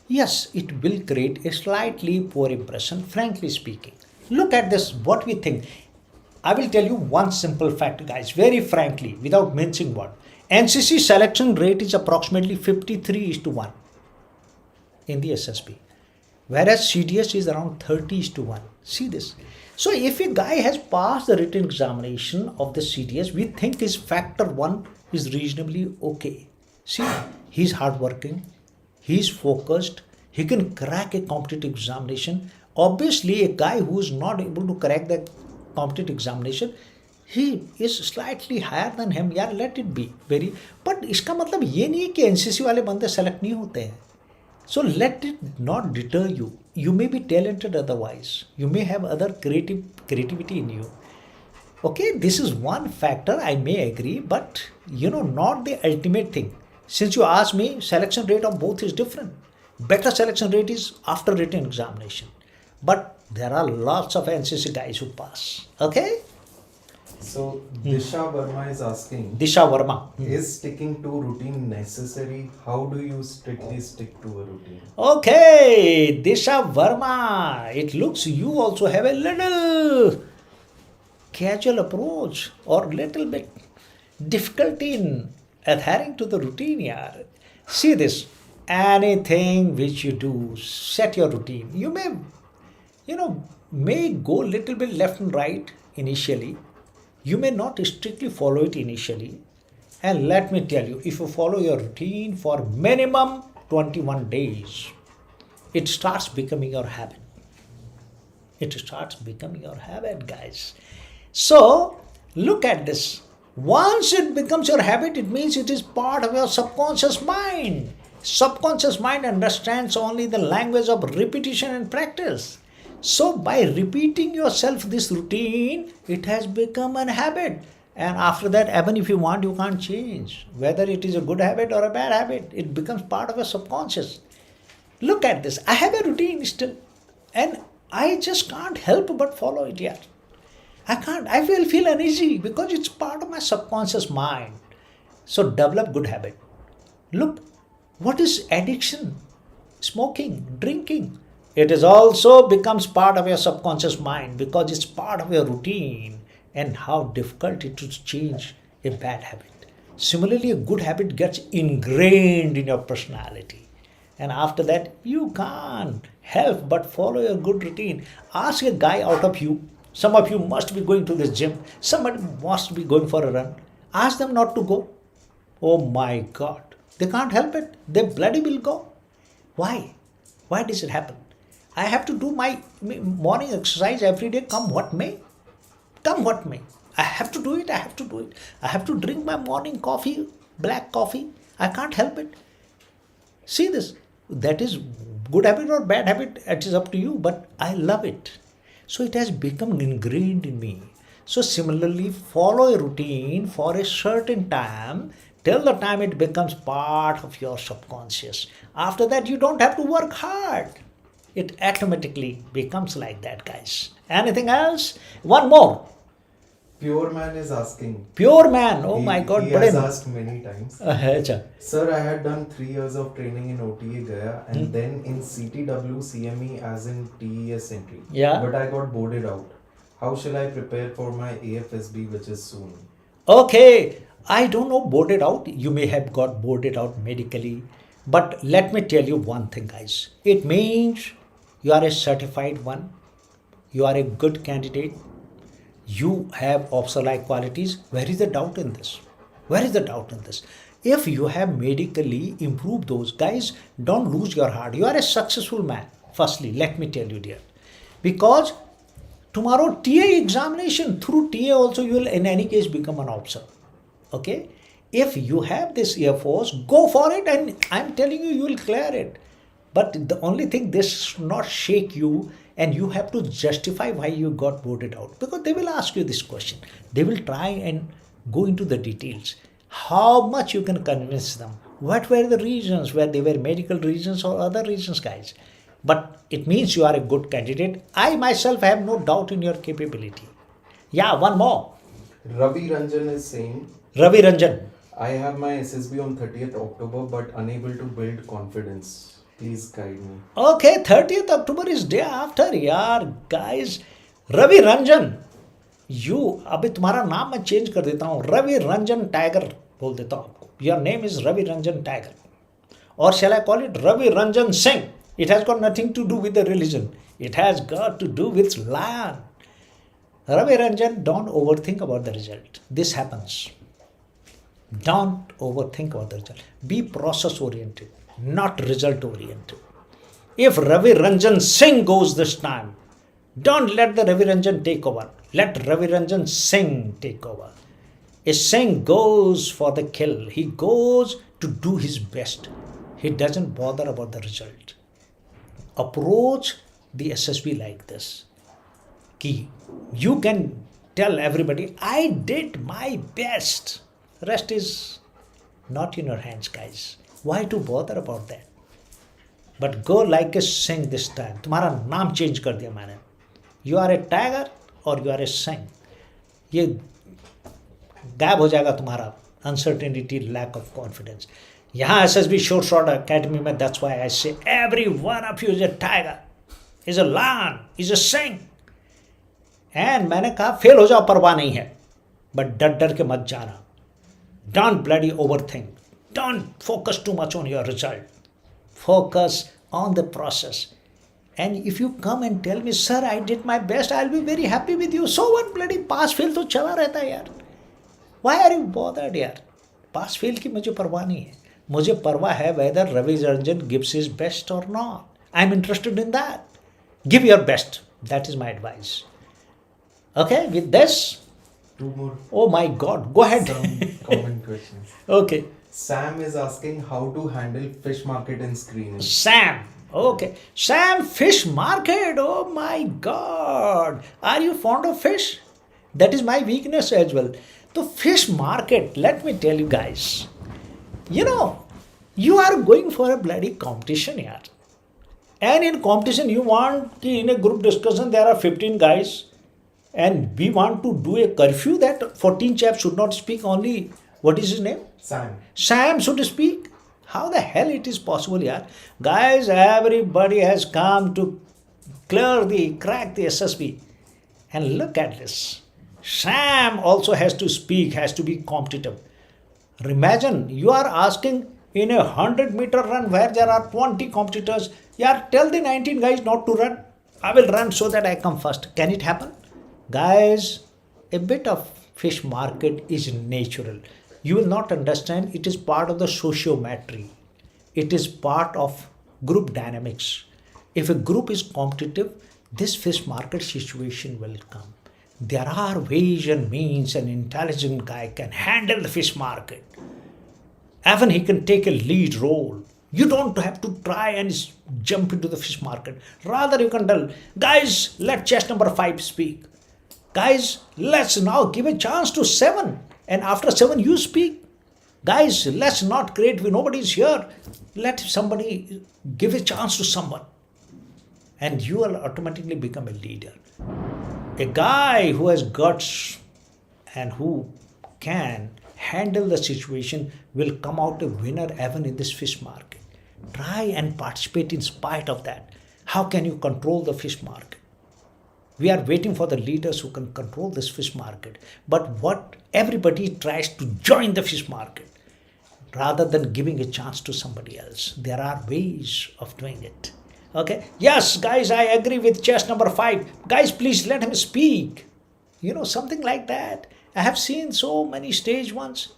yes, it will create a slightly poor impression, frankly speaking. Look at this, what we think. I will tell you one simple fact, guys, very frankly, without mincing word. NCC selection rate is approximately 53:1 in the SSB, whereas CDS is around 30:1. See this. So if a guy has passed the written examination of the CDS, we think his factor 1 is reasonably okay. See, he's hardworking, he's focused, he can crack a competitive examination. Obviously, a guy who is not able to crack the competitive examination, he is slightly higher than him. यार let it be very, but इसका मतलब ये नहीं है कि NCC वाले बंदे select नहीं होते हैं. So let it not deter you. You may be talented otherwise. You may have other creativity in you. Okay, this is one factor, I may agree, but not the ultimate thing. Since you asked me, selection rate of both is different. Better selection rate is after written examination. But there are lots of NCC guys who pass. Okay?
So Disha Verma is asking,
Disha Verma.
is sticking to routine necessary? How do you strictly stick to a routine?
Okay, Disha Verma. It looks you also have a little casual approach or little bit difficulty in adhering to the routine. Yeah. See this. Anything which you do, set your routine. You may go little bit left and right initially. You may not strictly follow it initially. And let me tell you, if you follow your routine for minimum 21 days, it starts becoming your habit. It starts becoming your habit, guys. So, look at this. Once it becomes your habit, it means it is part of your subconscious mind. Subconscious mind understands only the language of repetition and practice. So by repeating yourself this routine, it has become a habit. And after that, even if you want, you can't change. Whether it is a good habit or a bad habit, it becomes part of your subconscious. Look at this. I have a routine still. And I just can't help but follow it yet. I can't. I will feel uneasy because it's part of my subconscious mind. So develop good habit. Look, what is addiction? Smoking, drinking. It is also becomes part of your subconscious mind because it's part of your routine, and how difficult it is to change a bad habit. Similarly, a good habit gets ingrained in your personality. And after that, you can't help but follow your good routine. Ask a guy out of you. Some of you must be going to the gym. Somebody must be going for a run. Ask them not to go. Oh my God. They can't help it. They bloody will go. Why? Why does it happen? I have to do my morning exercise every day, come what may. Come what may. I have to do it. I have to do it. I have to drink my morning coffee, black coffee. I can't help it. See this. That is good habit or bad habit. It is up to you. But I love it. So it has become ingrained in me. So similarly, follow a routine for a certain time till the time it becomes part of your subconscious. After that, you don't have to work hard. It automatically becomes like that, guys. Anything else? One more.
Pure Man is asking.
Pure Man. Oh my God.
He has asked many times.
Acha.
Sir, I had done 3 years of training in OTA Gaya and then in CTW CME as in TES entry.
Yeah.
But I got boarded out. How shall I prepare for my AFSB, which is soon?
Okay. I don't know boarded out. You may have got boarded out medically. But let me tell you one thing, guys. It means you are a certified one. You are a good candidate. You have officer-like qualities. Where is the doubt in this? Where is the doubt in this? If you have medically improved those, guys, don't lose your heart. You are a successful man. Firstly, let me tell you, dear. Because tomorrow TA examination, through TA also you will in any case become an officer. Okay? If you have this Air Force, go for it, and I'm telling you, you will clear it. But the only thing, this should not shake you, and you have to justify why you got voted out, because they will ask you this question. They will try and go into the details. How much you can convince them? What were the reasons? Where they were medical reasons or other reasons, guys? But it means you are a good candidate. I myself have no doubt in your capability. Yeah, one more.
Ravi Ranjan is saying,
Ravi Ranjan.
I have my SSB on 30th October but unable to build confidence. Please guide me.
Okay, 30th October is day after, यार guys. Ravi Ranjan, you, अभी तुम्हारा नाम मैं change कर देता हूँ, Ravi Ranjan tiger बोल देता हूँ आपको. Your name is Ravi Ranjan tiger, or shall I call it Ravi Ranjan Singh? It has got nothing to do with the religion. It has got to do with land. Ravi Ranjan, don't overthink about the result. This happens. Don't overthink about the result. Be process oriented, not result oriented. If Ravi Ranjan Singh goes this time, don't let the Ravi Ranjan take over. Let Ravi Ranjan Singh take over. A Singh goes for the kill. He goes to do his best. He doesn't bother about the result. Approach the SSB like this. Ki you can tell everybody, I did my best. Rest is not in your hands, guys. Why to bother about that? But go like a Singh this time. तुम्हारा नाम change कर दिया मैंने. You are a tiger or you are a Singh. ये गायब हो जाएगा तुम्हारा uncertainty, lack of confidence. यहाँ SSB Short Shot Academy में, that's why I say every one of you is a tiger, is a lion, is a Singh. And मैंने कहा fail हो जाओ परवाह नहीं है, but डर डर के मत जाना. Don't bloody overthink. Don't focus too much on your result. Focus on the process. And if you come and tell me, sir, I did my best, I'll be very happy with you. So what, bloody pass fail तो चला रहता है यार. Why are you bothered यार? Pass fail की मुझे परवाह नहीं है. मुझे परवाह है whether Ravi Ranjan gives his best or not. I'm interested in that. Give your best. That is my advice. Okay, with this.
Two more.
Oh my God, go ahead.
Some common questions.
Okay.
Sam is asking how to handle fish market in screening.
Sam. Okay. Sam, fish market. Oh my God. Are you fond of fish? That is my weakness as well. The fish market, let me tell you guys. You know, you are going for a bloody competition here. And in competition, you want, in a group discussion, there are 15 guys. And we want to do a curfew that 14 chaps should not speak, only, what is his name?
Sam.
Sam should speak. How the hell it is possible, yaar? Guys, everybody has come to crack the SSB. And look at this. Sam also has to speak, has to be competitive. Imagine you are asking in a 100-meter run where there are 20 competitors, yaar, tell the 19 guys not to run. I will run so that I come first. Can it happen? Guys, a bit of fish market is natural. You will not understand, it is part of the sociometry. It is part of group dynamics. If a group is competitive, this fish market situation will come. There are ways and means an intelligent guy can handle the fish market. Even he can take a lead role. You don't have to try and jump into the fish market. Rather you can tell, guys, let chest number 5 speak. Guys, let's now give a chance to 7. And after 7, you speak. Guys, let's not create, nobody's here. Let somebody give a chance to someone. And you will automatically become a leader. A guy who has guts and who can handle the situation will come out a winner even in this fish market. Try and participate in spite of that. How can you control the fish market? We are waiting for the leaders who can control this fish market. But what everybody tries to join the fish market rather than giving a chance to somebody else. There are ways of doing it. Okay. Yes, guys, I agree with chest number 5. Guys, please let him speak. You know, something like that. I have seen so many stage ones.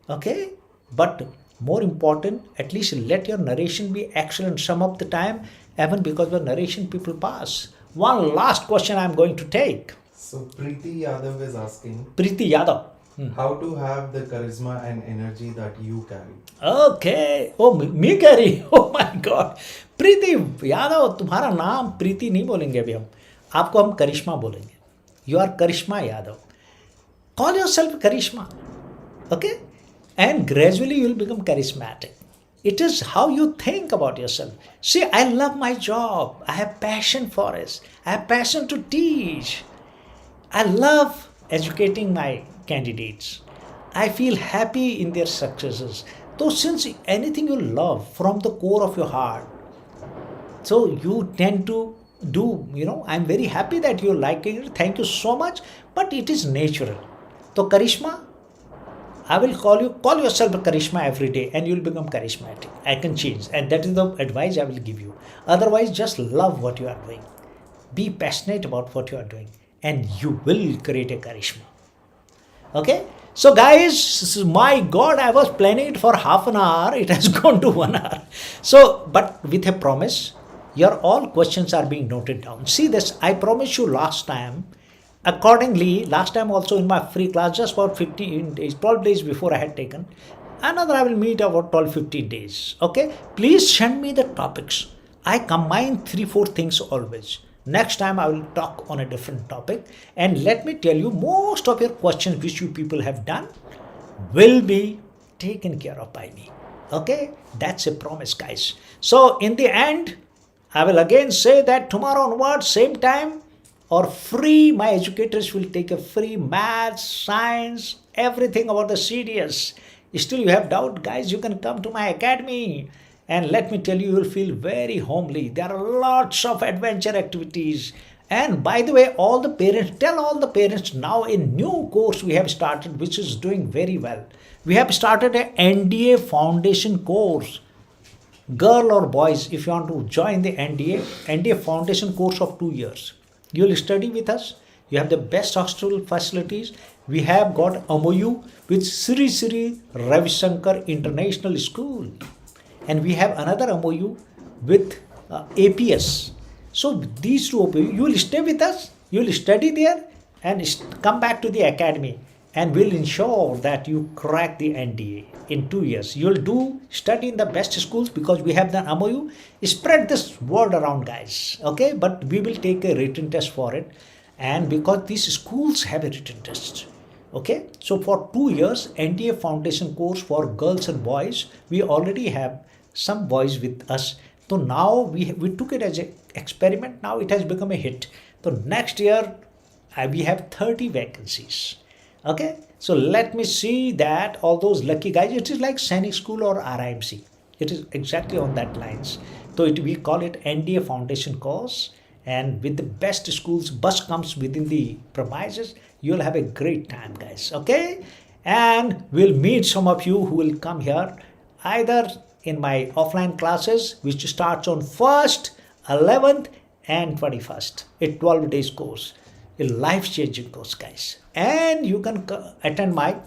Okay. But more important, at least let your narration be excellent some of the time, even because the narration people pass. One last question I'm going to take.
So Preeti Yadav is asking.
Preeti Yadav.
How to have the charisma and energy that you carry?
Okay. Oh, me carry. Oh my God. प्रीति यादव, तुम्हारा नाम प्रीति नहीं बोलेंगे अभी हम, आपको हम करिश्मा बोलेंगे. You are Karishma Yadav. Call yourself Karishma, okay? And gradually you will become charismatic. It is how you think about yourself. See, I love my job. I have passion for it. I have passion to teach. I love educating my candidates. I feel happy in their successes. So, since anything you love from the core of your heart, so you tend to do, I'm very happy that you're liking it. Thank you so much. But it is natural. So, Karishma, I will call yourself a Karishma every day and you'll become charismatic. I can change. And that is the advice I will give you. Otherwise, just love what you are doing. Be passionate about what you are doing and you will create a charisma. Okay? So guys, my God, I was planning it for half an hour. It has gone to 1 hour. So, but with a promise, your all questions are being noted down. See this, I promised you last time. Accordingly, last time also in my free class, just about 15 days, 12 days before I had taken, another I will meet about 12, 15 days. Okay? Please send me the topics. I combine 3-4 things always. Next time I will talk on a different topic. And let me tell you, most of your questions which you people have done will be taken care of by me. Okay? That's a promise, guys. So in the end, I will again say that tomorrow onwards, same time, or free, my educators will take a free maths, science, everything about the CDS. Still you have doubt, guys, you can come to my academy. And let me tell you, you will feel very homely. There are lots of adventure activities. And by the way, all the parents, tell all the parents now a new course we have started, which is doing very well. We have started a NDA foundation course. Girl or boys, if you want to join the NDA foundation course of 2 years. You will study with us. You have the best hostel facilities. We have got MOU with Sri Sri Ravi Shankar International School. And we have another MOU with APS. So these two MOU, you will stay with us. You will study there and come back to the academy. And we'll ensure that you crack the NDA in 2 years. You'll study in the best schools because we have the MOU. Spread this word around, guys. Okay, but we will take a written test for it. And because these schools have a written test. Okay, so for 2 years, NDA foundation course for girls and boys, we already have some boys with us. So now we took it as an experiment. Now it has become a hit. So next year, we have 30 vacancies. Okay, so let me see that all those lucky guys, it is like Sainik School or RIMC. It is exactly on that lines. So we call it NDA Foundation course, and with the best schools, bus comes within the premises. You'll have a great time, guys. Okay, and we'll meet some of you who will come here either in my offline classes, which starts on 1st, 11th, and 21st. A 12 days course. A life-changing course, guys. And you can attend my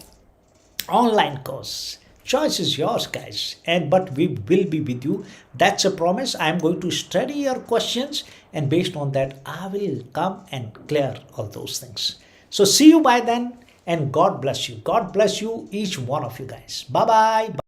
online course. Choice is yours, guys. But we will be with you. That's a promise. I am going to study your questions, and based on that, I will come and clear all those things. So see you by then, and God bless you. God bless you, each one of you guys. Bye-bye.